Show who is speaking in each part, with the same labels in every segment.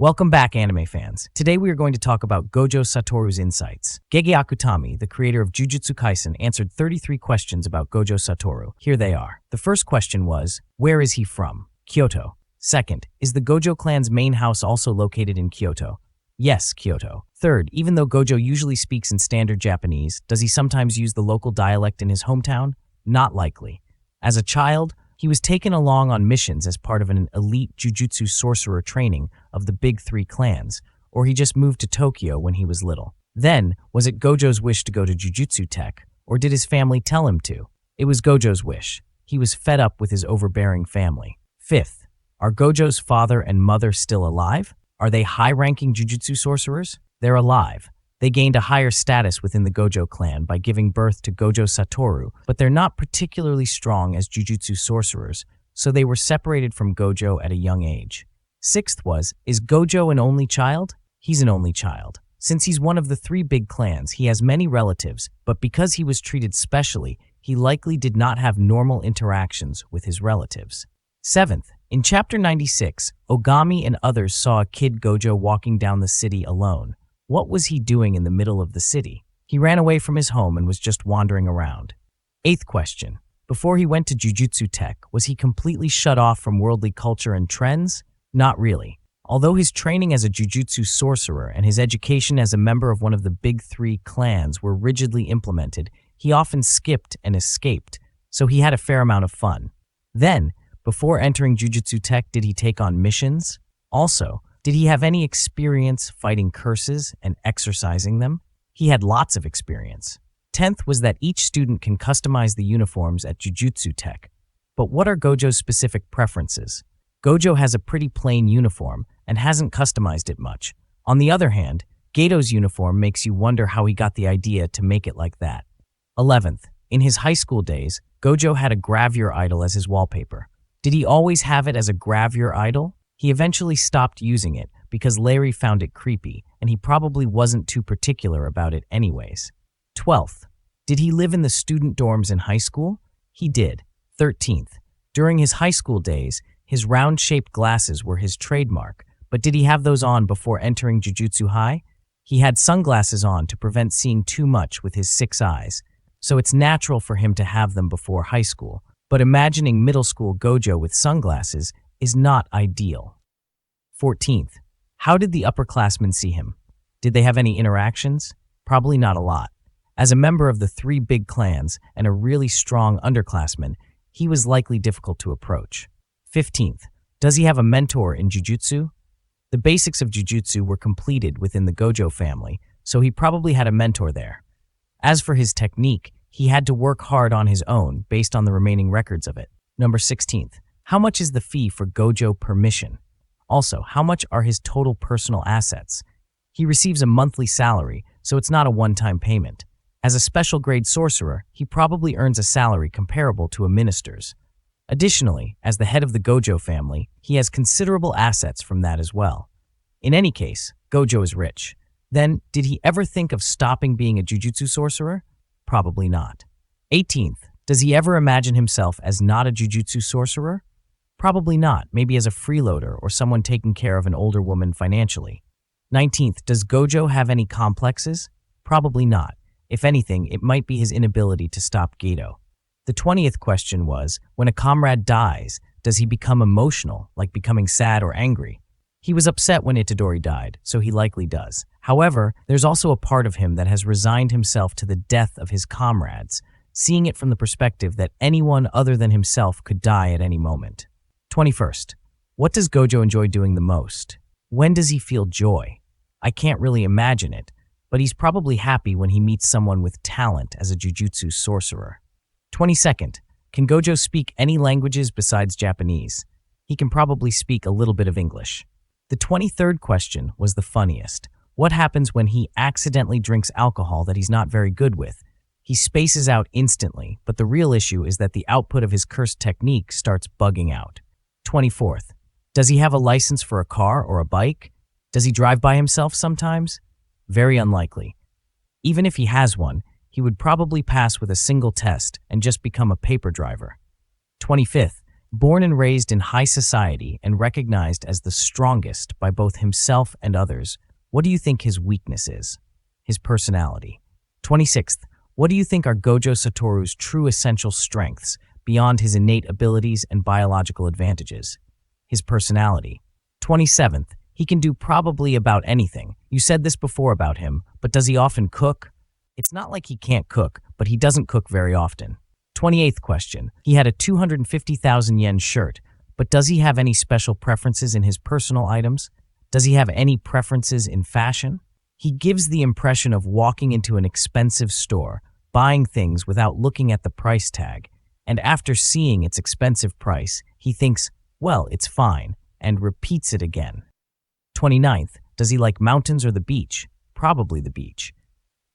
Speaker 1: Welcome back, anime fans. Today we are going to talk about Gojo Satoru's insights. Gege Akutami, the creator of Jujutsu Kaisen, answered 33 questions about Gojo Satoru. Here they are. The first question was, where is he from? Kyoto. Second, is the Gojo clan's main house also located in Kyoto? Yes, Kyoto. Third, even though Gojo usually speaks in standard Japanese, does he sometimes use the local dialect in his hometown? Not likely. As a child, he was taken along on missions as part of an elite Jujutsu Sorcerer training of the big three clans, or he just moved to Tokyo when he was little. Then, was it Gojo's wish to go to Jujutsu Tech, or did his family tell him to? It was Gojo's wish. He was fed up with his overbearing family. Fifth, are Gojo's father and mother still alive? Are they high-ranking Jujutsu Sorcerers? They're alive. They gained a higher status within the Gojo clan by giving birth to Gojo Satoru, but they're not particularly strong as Jujutsu Sorcerers, so they were separated from Gojo at a young age. Sixth was, is Gojo an only child? He's an only child. Since he's one of the three big clans, he has many relatives, but because he was treated specially, he likely did not have normal interactions with his relatives. Seventh, in Chapter 96, Ogami and others saw a kid Gojo walking down the city alone. What was he doing in the middle of the city? He ran away from his home and was just wandering around. Eighth question. Before he went to Jujutsu Tech, was he completely shut off from worldly culture and trends? Not really. Although his training as a Jujutsu Sorcerer and his education as a member of one of the big three clans were rigidly implemented, he often skipped and escaped, so he had a fair amount of fun. Then, before entering Jujutsu Tech, did he take on missions? Also, did he have any experience fighting curses and exorcising them? He had lots of experience. 10th was that each student can customize the uniforms at Jujutsu Tech. But what are Gojo's specific preferences? Gojo has a pretty plain uniform and hasn't customized it much. On the other hand, Gato's uniform makes you wonder how he got the idea to make it like that. 11th, in his high school days, Gojo had a gravure idol as his wallpaper. Did he always have it as a gravure idol? He eventually stopped using it because Larry found it creepy, and he probably wasn't too particular about it anyways. 12th, did he live in the student dorms in high school? He did. 13th, during his high school days, his round-shaped glasses were his trademark, but did he have those on before entering Jujutsu High? He had sunglasses on to prevent seeing too much with his 6 eyes, so it's natural for him to have them before high school, but imagining middle school Gojo with sunglasses is not ideal. 14th, how did the upperclassmen see him? Did they have any interactions? Probably not a lot. As a member of the three big clans and a really strong underclassman, he was likely difficult to approach. 15th, does he have a mentor in Jujutsu? The basics of Jujutsu were completed within the Gojo family, so he probably had a mentor there. As for his technique, he had to work hard on his own based on the remaining records of it. Number 16th, how much is the fee for Gojo per mission? Also, how much are his total personal assets? He receives a monthly salary, so it's not a one-time payment. As a special grade sorcerer, he probably earns a salary comparable to a minister's. Additionally, as the head of the Gojo family, he has considerable assets from that as well. In any case, Gojo is rich. Then, did he ever think of stopping being a Jujutsu sorcerer? Probably not. 18th, does he ever imagine himself as not a Jujutsu sorcerer? Probably not, maybe as a freeloader or someone taking care of an older woman financially. 19th, does Gojo have any complexes? Probably not. If anything, it might be his inability to stop Gato. The 20th question was, when a comrade dies, does he become emotional, like becoming sad or angry? He was upset when Itadori died, so he likely does. However, there's also a part of him that has resigned himself to the death of his comrades, seeing it from the perspective that anyone other than himself could die at any moment. 21st, what does Gojo enjoy doing the most? When does he feel joy? I can't really imagine it, but he's probably happy when he meets someone with talent as a Jujutsu sorcerer. 22nd, can Gojo speak any languages besides Japanese? He can probably speak a little bit of English. The 23rd question was the funniest. What happens when he accidentally drinks alcohol that he's not very good with? He spaces out instantly, but the real issue is that the output of his cursed technique starts bugging out. 24th, does he have a license for a car or a bike? Does he drive by himself sometimes? Very unlikely. Even if he has one, he would probably pass with a single test and just become a paper driver. 25th, Born and raised in high society and recognized as the strongest by both himself and others, what do you think his weakness is? His personality. 26th, what do you think are Gojo Satoru's true essential strengths beyond his innate abilities and biological advantages? His personality. 27th, he can do probably about anything. You said this before about him, but does he often cook? It's not like he can't cook, but he doesn't cook very often. 28th question, he had a 250,000 yen shirt, but does he have any special preferences in his personal items? Does he have any preferences in fashion? He gives the impression of walking into an expensive store, buying things without looking at the price tag, and after seeing its expensive price, he thinks, well, it's fine, and repeats it again. 29th, does he like mountains or the beach? Probably the beach.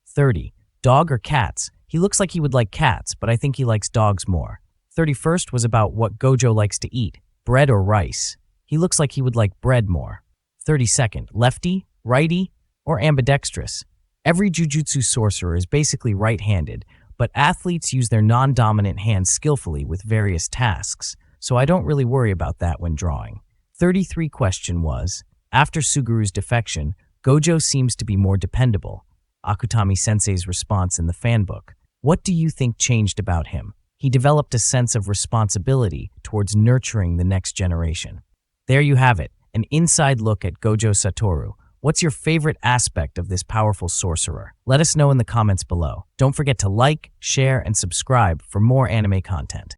Speaker 1: 30, dog or cats? He looks like he would like cats, but I think he likes dogs more. 31st was about what Gojo likes to eat, bread or rice. He looks like he would like bread more. 32nd, lefty, righty, or ambidextrous? Every Jujutsu sorcerer is basically right-handed, but athletes use their non-dominant hand skillfully with various tasks, so I don't really worry about that when drawing. 33 question was, after Suguru's defection, Gojo seems to be more dependable. Akutami-sensei's response in the fanbook. What do you think changed about him? He developed a sense of responsibility towards nurturing the next generation. There you have it, an inside look at Gojo Satoru. What's your favorite aspect of this powerful sorcerer? Let us know in the comments below. Don't forget to like, share, and subscribe for more anime content.